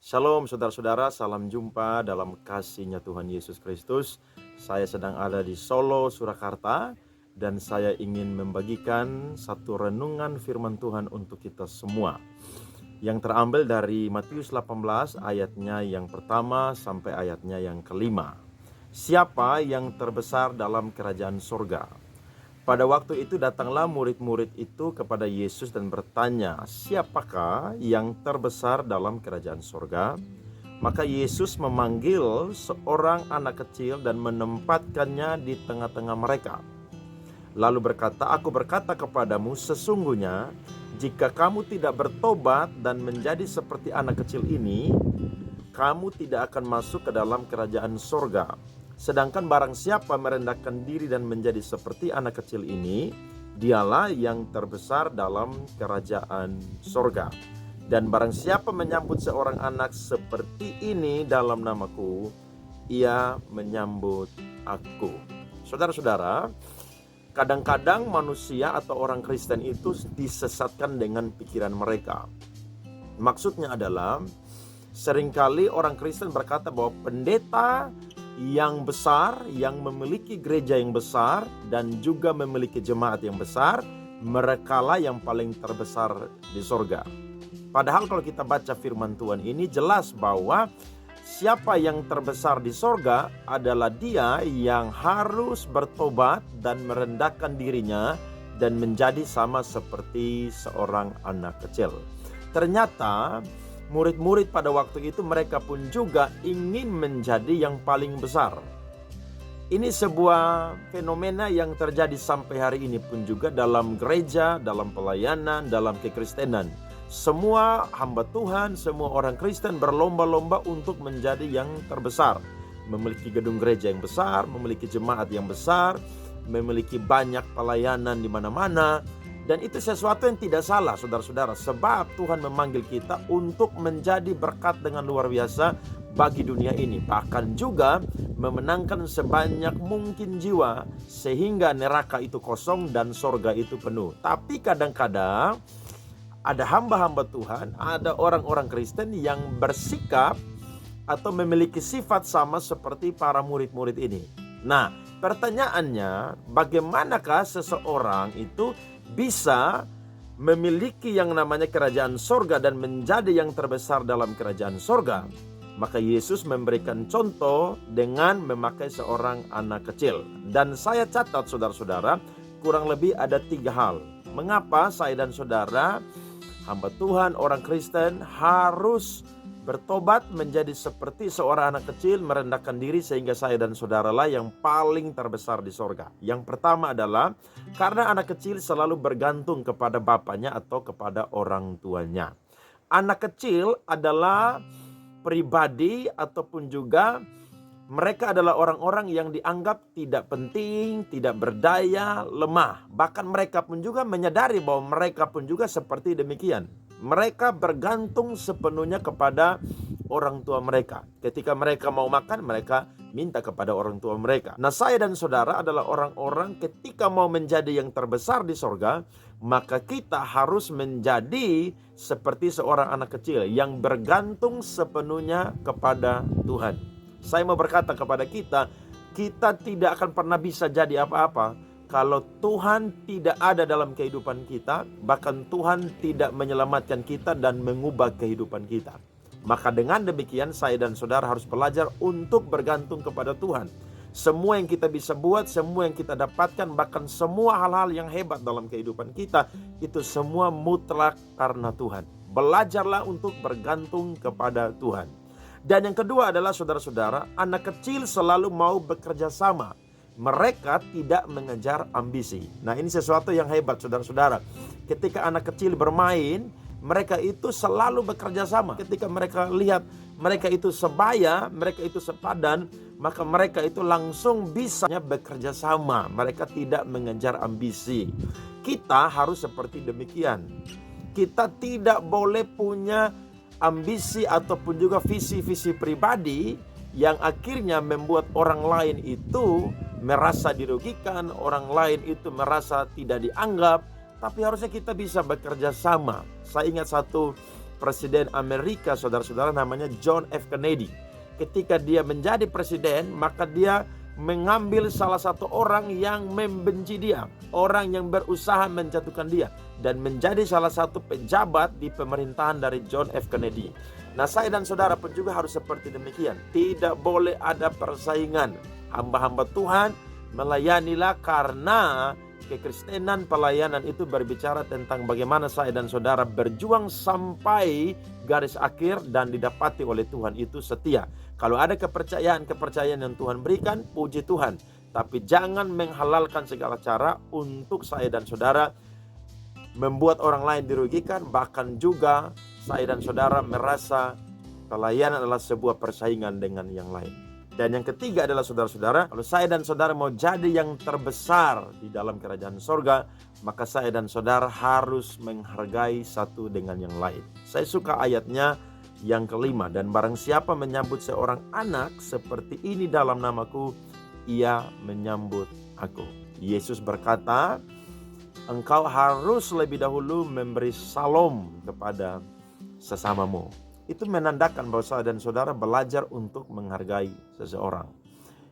Shalom saudara-saudara, salam jumpa dalam kasih-Nya Tuhan Yesus Kristus. Saya sedang ada di Solo, Surakarta, dan saya ingin membagikan satu renungan firman Tuhan untuk kita semua, yang terambil dari Matius 18 ayatnya yang pertama sampai ayatnya yang kelima. Siapa yang terbesar dalam kerajaan surga? Pada waktu itu datanglah murid-murid itu kepada Yesus dan bertanya, siapakah yang terbesar dalam kerajaan surga? Maka Yesus memanggil seorang anak kecil dan menempatkannya di tengah-tengah mereka. Lalu berkata, aku berkata kepadamu, sesungguhnya jika kamu tidak bertobat dan menjadi seperti anak kecil ini, kamu tidak akan masuk ke dalam kerajaan surga. Sedangkan barang siapa merendahkan diri dan menjadi seperti anak kecil ini, dialah yang terbesar dalam kerajaan surga. Dan barang siapa menyambut seorang anak seperti ini dalam namaku, ia menyambut aku. Saudara-saudara, kadang-kadang manusia atau orang Kristen itu disesatkan dengan pikiran mereka. Maksudnya adalah, seringkali orang Kristen berkata bahwa pendeta yang besar, yang memiliki gereja yang besar, dan juga memiliki jemaat yang besar, merekalah yang paling terbesar di sorga. Padahal kalau kita baca firman Tuhan ini jelas bahwa siapa yang terbesar di sorga adalah dia yang harus bertobat dan merendahkan dirinya dan menjadi sama seperti seorang anak kecil. Ternyata murid-murid pada waktu itu mereka pun juga ingin menjadi yang paling besar. Ini sebuah fenomena yang terjadi sampai hari ini pun juga dalam gereja, dalam pelayanan, dalam kekristenan. Semua hamba Tuhan, semua orang Kristen berlomba-lomba untuk menjadi yang terbesar. Memiliki gedung gereja yang besar, memiliki jemaat yang besar, memiliki banyak pelayanan di mana-mana. Dan itu sesuatu yang tidak salah, saudara-saudara, sebab Tuhan memanggil kita untuk menjadi berkat dengan luar biasa bagi dunia ini. Bahkan juga memenangkan sebanyak mungkin jiwa sehingga neraka itu kosong dan sorga itu penuh. Tapi kadang-kadang ada hamba-hamba Tuhan, ada orang-orang Kristen yang bersikap atau memiliki sifat sama seperti para murid-murid ini. Nah, pertanyaannya, bagaimanakah seseorang itu bisa memiliki yang namanya kerajaan sorga dan menjadi yang terbesar dalam kerajaan sorga? Maka Yesus memberikan contoh dengan memakai seorang anak kecil. Dan saya catat saudara-saudara, kurang lebih ada 3 hal. Mengapa saya dan saudara, hamba Tuhan, orang Kristen harus bertobat menjadi seperti seorang anak kecil, merendahkan diri sehingga saya dan saudaralah yang paling terbesar di sorga. Yang pertama adalah karena anak kecil selalu bergantung kepada bapaknya atau kepada orang tuanya. Anak kecil adalah pribadi ataupun juga mereka adalah orang-orang yang dianggap tidak penting, tidak berdaya, lemah. Bahkan mereka pun juga menyadari bahwa mereka pun juga seperti demikian. Mereka bergantung sepenuhnya kepada orang tua mereka. Ketika mereka mau makan, mereka minta kepada orang tua mereka. Nah, saya dan saudara adalah orang-orang ketika mau menjadi yang terbesar di sorga, maka kita harus menjadi seperti seorang anak kecil yang bergantung sepenuhnya kepada Tuhan. Saya mau berkata kepada kita, kita tidak akan pernah bisa jadi apa-apa kalau Tuhan tidak ada dalam kehidupan kita, bahkan Tuhan tidak menyelamatkan kita dan mengubah kehidupan kita. Maka dengan demikian saya dan saudara harus belajar untuk bergantung kepada Tuhan. Semua yang kita bisa buat, semua yang kita dapatkan, bahkan semua hal-hal yang hebat dalam kehidupan kita, itu semua mutlak karena Tuhan. Belajarlah untuk bergantung kepada Tuhan. Dan yang kedua adalah saudara-saudara, anak kecil selalu mau bekerja sama. Mereka tidak mengejar ambisi. Nah, ini sesuatu yang hebat saudara-saudara. Ketika anak kecil bermain, mereka itu selalu bekerja sama. Ketika mereka lihat mereka itu sebaya, mereka itu sepadan, maka mereka itu langsung bisa bekerja sama. Mereka tidak mengejar ambisi. Kita harus seperti demikian. Kita tidak boleh punya ambisi ataupun juga visi-visi pribadi yang akhirnya membuat orang lain itu merasa dirugikan, orang lain itu merasa tidak dianggap. Tapi harusnya kita bisa bekerja sama. Saya ingat satu Presiden Amerika, saudara-saudara, namanya John F. Kennedy. Ketika dia menjadi presiden, maka dia mengambil salah satu orang yang membenci dia, orang yang berusaha menjatuhkan dia, dan menjadi salah satu pejabat di pemerintahan dari John F. Kennedy. Nah, saya dan saudara pun juga harus seperti demikian. Tidak boleh ada persaingan. Hamba-hamba Tuhan melayanilah, karena kekristenan pelayanan itu berbicara tentang bagaimana saya dan saudara berjuang sampai garis akhir dan didapati oleh Tuhan itu setia. Kalau ada kepercayaan yang Tuhan berikan, puji Tuhan. Tapi jangan menghalalkan segala cara untuk saya dan saudara membuat orang lain dirugikan, bahkan juga saya dan saudara merasa pelayanan adalah sebuah persaingan dengan yang lain. Dan yang ketiga adalah saudara-saudara, kalau saya dan saudara mau jadi yang terbesar di dalam kerajaan sorga, maka saya dan saudara harus menghargai satu dengan yang lain. Saya suka ayatnya yang kelima, dan barang siapa menyambut seorang anak seperti ini dalam namaku, ia menyambut aku. Yesus berkata, engkau harus lebih dahulu memberi salam kepada sesamamu. Itu menandakan bahwa saya dan saudara belajar untuk menghargai seseorang.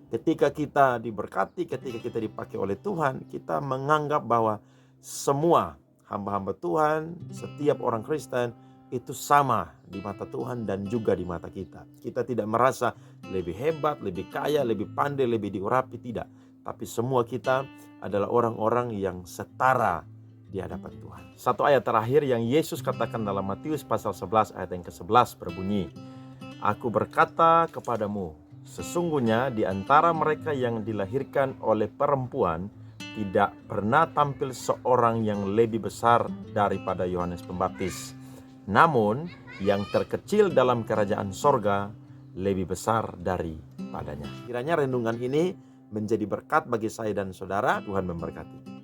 Ketika kita diberkati, ketika kita dipakai oleh Tuhan, kita menganggap bahwa semua hamba-hamba Tuhan, setiap orang Kristen itu sama di mata Tuhan dan juga di mata kita. Kita tidak merasa lebih hebat, lebih kaya, lebih pandai, lebih diurapi, tidak. Tapi semua kita adalah orang-orang yang setara di hadapan Tuhan. Satu ayat terakhir yang Yesus katakan dalam Matius pasal 11 ayat yang ke-11 berbunyi, Aku berkata kepadamu, sesungguhnya di antara mereka yang dilahirkan oleh perempuan tidak pernah tampil seorang yang lebih besar daripada Yohanes Pembaptis. Namun yang terkecil dalam kerajaan sorga lebih besar daripadanya. Kiranya renungan ini menjadi berkat bagi saya dan saudara. Tuhan memberkati.